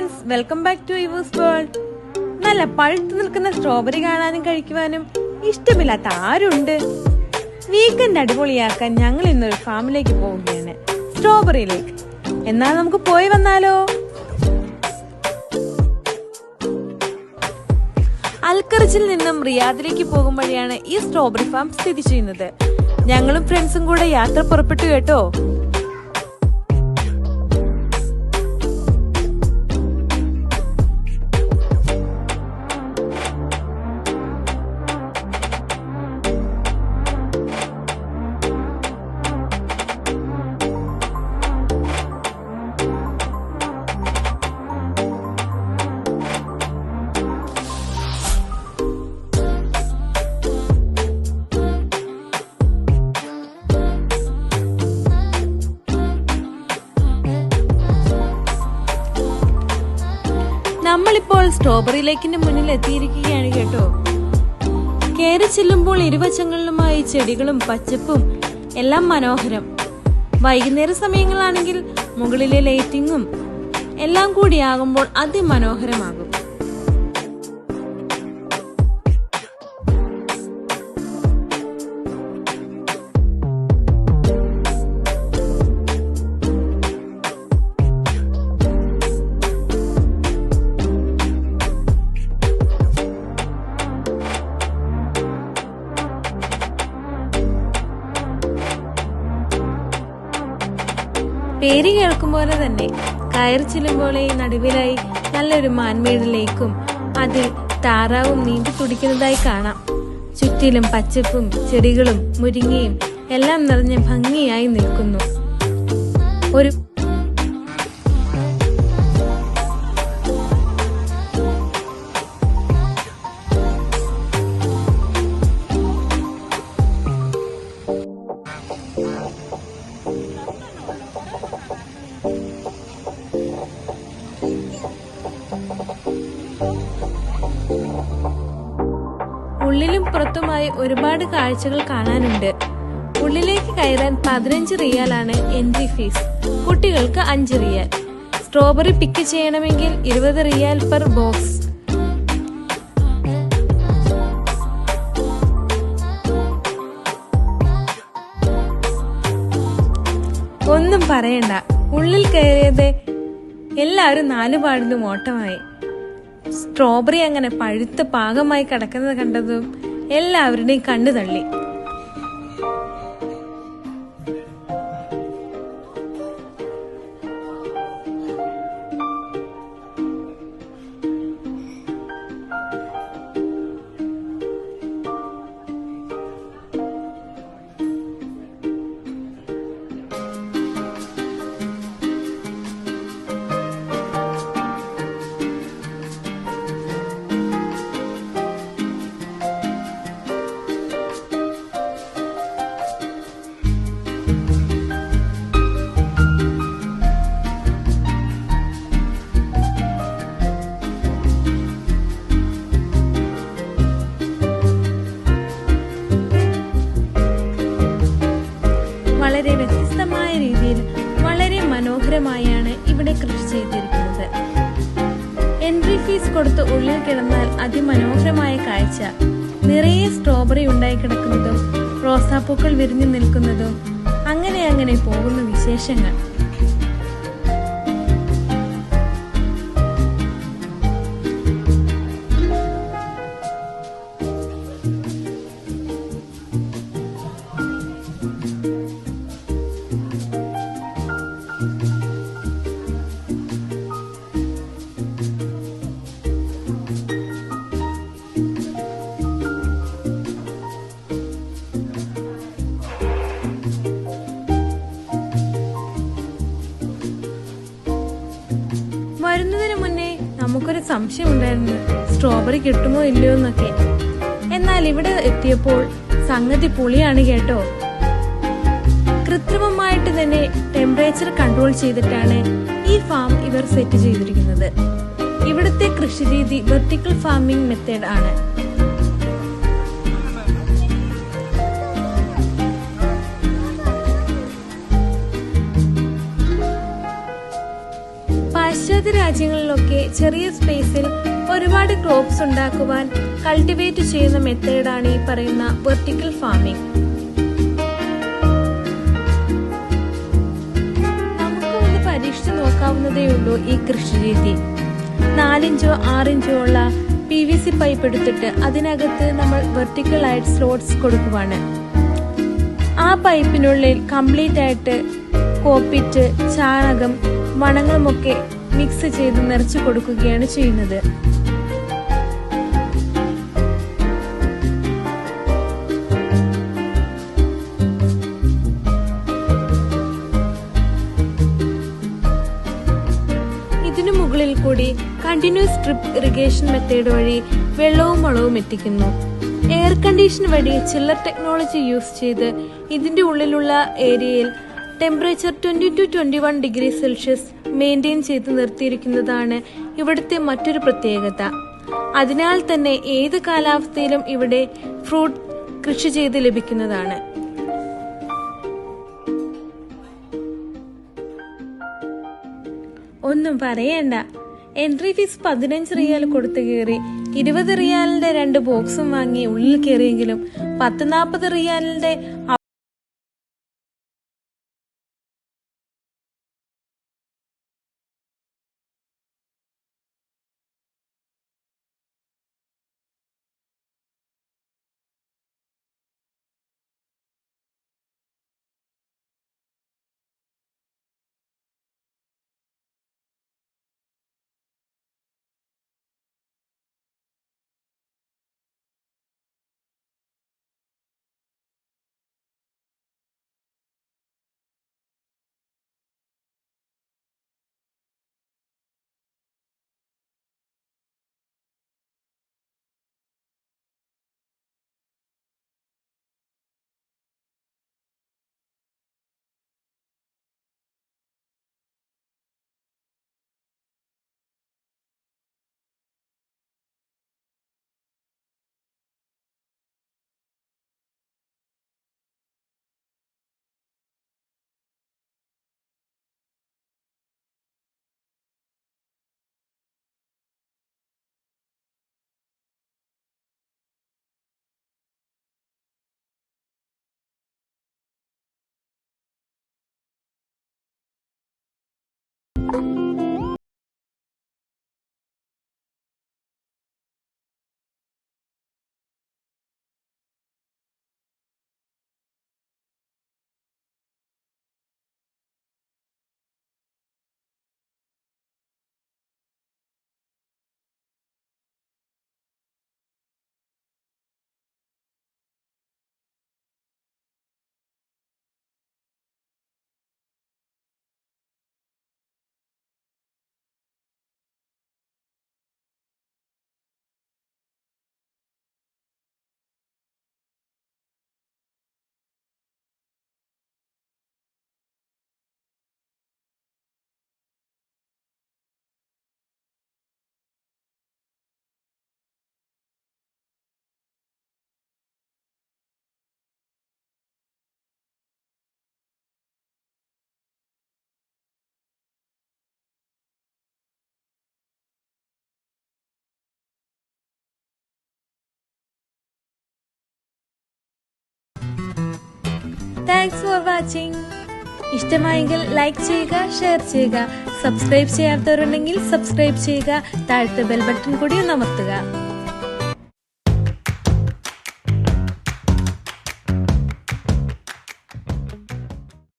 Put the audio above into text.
Friends, welcome back to yours world. നല്ല പഴുത്തു നിൽക്കുന്ന സ്ട്രോബെറി കാണാനും കഴിക്കുവാനും ഇഷ്ടമില്ലാത്ത ആരുണ്ട്? വീക്കെൻഡ് അടിപൊളിയാക്കാൻ ഞങ്ങൾ ഇന്നൊരു ഫാമിലേക്ക് പോവുകയാണ്, സ്ട്രോബെറിയിലേക്ക്. എന്നാൽ നമുക്ക് പോയി വന്നാലോ? അൽഖർജിൽ നിന്നും റിയാദിലേക്ക് പോകും വഴിയാണ് ഈ സ്ട്രോബെറി ഫാം സ്ഥിതി ചെയ്യുന്നത്. ഞങ്ങളും ഫ്രണ്ട്സും കൂടെ യാത്ര പുറപ്പെട്ടു കേട്ടോ. നമ്മളിപ്പോൾ സ്ട്രോബെറി ലേക്കിന്റെ മുന്നിൽ എത്തിയിരിക്കുകയാണ് കേട്ടോ. കയറി ചെല്ലുമ്പോൾ ഇരുവശങ്ങളിലുമായി ചെടികളും പച്ചപ്പും എല്ലാം മനോഹരം. വൈകുന്നേര സമയങ്ങളാണെങ്കിൽ മുകളിലെ ലൈറ്റിങ്ങും എല്ലാം കൂടിയാകുമ്പോൾ അതിമനോഹരമാകും. പേര് കേൾക്കുമ്പോലെ തന്നെ കയറി ചെല്ലുമ്പോളെ നടുവിലായി നല്ലൊരു മാൻമേടിലേക്കും അതിൽ താറാവും നീന്തി തുടിക്കുന്നതായി കാണാം. ചുറ്റിലും പച്ചപ്പും ചെടികളും മുരിങ്ങയും എല്ലാം നിറഞ്ഞ ഭംഗിയായി നിൽക്കുന്നു. ഒരു ഉള്ളിലും പുറത്തുമായി ഒരുപാട് കാഴ്ചകൾ കാണാനുണ്ട്. ഉള്ളിലേക്ക് കയറാൻ 15 റിയാലാണ് എൻട്രി ഫീസ്. കുട്ടികൾക്ക് 5 റിയാൽ. സ്ട്രോബെറി പിക്ക് ചെയ്യണമെങ്കിൽ 20 റിയാൽ പെർ ബോക്സ്. ഒന്നും പറയണ്ട, ഉള്ളിൽ കയറിയത് എല്ലാവരും നാലുപാടിലും ഓട്ടമായി. സ്ട്രോബെറി അങ്ങനെ പഴുത്ത പാകമായി കിടക്കുന്നത് കണ്ടതും എല്ലാവരുടെയും കണ്ണു തള്ളി. വളരെ വ്യത്യസ്തമായ രീതിയിൽ വളരെ മനോഹരമായാണ് ഇവിടെ കൃഷി ചെയ്തിരിക്കുന്നത്. എൻട്രി ഫീസ് കൊടുത്ത് ഉള്ളിൽ കിടന്നാൽ അതിമനോഹരമായ കാഴ്ച. നിറയെ സ്ട്രോബെറി ഉണ്ടായി കിടക്കുന്നതും റോസാപ്പൂക്കൾ വിരിഞ്ഞു നിൽക്കുന്നതും അങ്ങനെ അങ്ങനെ പോകുന്ന വിശേഷങ്ങൾ. വരുന്നതിന് മുന്നേ നമുക്കൊരു സംശയം ഉണ്ടായിരുന്നു, സ്ട്രോബെറി കിട്ടുമോ ഇല്ലയോ എന്നൊക്കെ. എന്നാൽ ഇവിടെ എത്തിയപ്പോൾ സംഗതി പൊളിയാണ് കേട്ടോ. കൃത്രിമമായിട്ട് തന്നെ ടെമ്പറേച്ചർ കൺട്രോൾ ചെയ്തിട്ടാണ് ഈ ഫാം ഇവർ സെറ്റ് ചെയ്തിരിക്കുന്നത്. ഇവിടുത്തെ കൃഷി രീതി വെർട്ടിക്കൽ ഫാമിംഗ് മെത്തേഡ് ആണ്. പാശ്ചാത്യ രാജ്യങ്ങളിലൊക്കെ ചെറിയ സ്പേസിൽ ഒരുപാട് ക്രോപ്സ് ഉണ്ടാക്കുവാൻ കൾട്ടിവേറ്റ് ചെയ്യുന്ന മെത്തേഡാണ് ഈ പറയുന്ന വെർട്ടിക്കൽ ഫാമിംഗ്. നമുക്ക് ഒന്ന് പരീക്ഷിച്ചു നോക്കാവുന്നതേ ഉള്ളൂ ഈ കൃഷി രീതി. 4 ഇഞ്ചോ 6 ഇഞ്ചോ ഉള്ള PVC പൈപ്പ് എടുത്തിട്ട് അതിനകത്ത് നമ്മൾ വെർട്ടിക്കൽ ആയിട്ട് സ്ലോട്ട്സ് കൊടുക്കുവാണ്. ആ പൈപ്പിനുള്ളിൽ കംപ്ലീറ്റ് ആയിട്ട് കോപ്പിറ്റ്, ചാണകം, വണങ്ങളുമൊക്കെ മിക്സ് ചെയ്ത് നിറച്ചു കൊടുക്കുകയാണ് ചെയ്യുന്നത്. ഇതിനു മുകളിൽ കൂടി കണ്ടിന്യൂസ് ഡ്രിപ്പ് ഇറിഗേഷൻ മെത്തേഡ് വഴി വെള്ളവും വളവും എത്തിക്കുന്നു. എയർ കണ്ടീഷൻ വഴി ചില്ലർ ടെക്നോളജി യൂസ് ചെയ്ത് ഇതിന്റെ ഉള്ളിലുള്ള ഏരിയയിൽ temperature 20 to 21 degree Celsius maintain ചെയ്ത് നിർത്തിയിരിക്കുന്നതാണ് ഇവിടുത്തെ മറ്റൊരു പ്രത്യേകത. അതിനാൽ തന്നെ ഏത് കാലാവസ്ഥയിലും ഇവിടെ ഫ്രൂട്ട് കൃഷി ചെയ്ത് ലഭിക്കുന്നതാണ്. ഒന്നും പറയണ്ട, എൻട്രി ഫീസ് 15 റിയാൽ കൊടുത്തു കയറി 20 റിയാലിന്റെ 2 ബോക്സും വാങ്ങി ഉള്ളിൽ കയറിയെങ്കിലും 10-40 റിയാലിന്റെ താങ്ക്സ് ഫോർ വാച്ചിങ്. ഇഷ്ടമായെങ്കിൽ ലൈക്ക് ചെയ്യുക, ഷെയർ ചെയ്യുക. സബ്സ്ക്രൈബ് ചെയ്യാത്തവരുണ്ടെങ്കിൽ സബ്സ്ക്രൈബ് ചെയ്യുക. താഴത്തെ ബെൽ ബട്ടൺ കൂടി ഒന്ന് അമർത്തുക.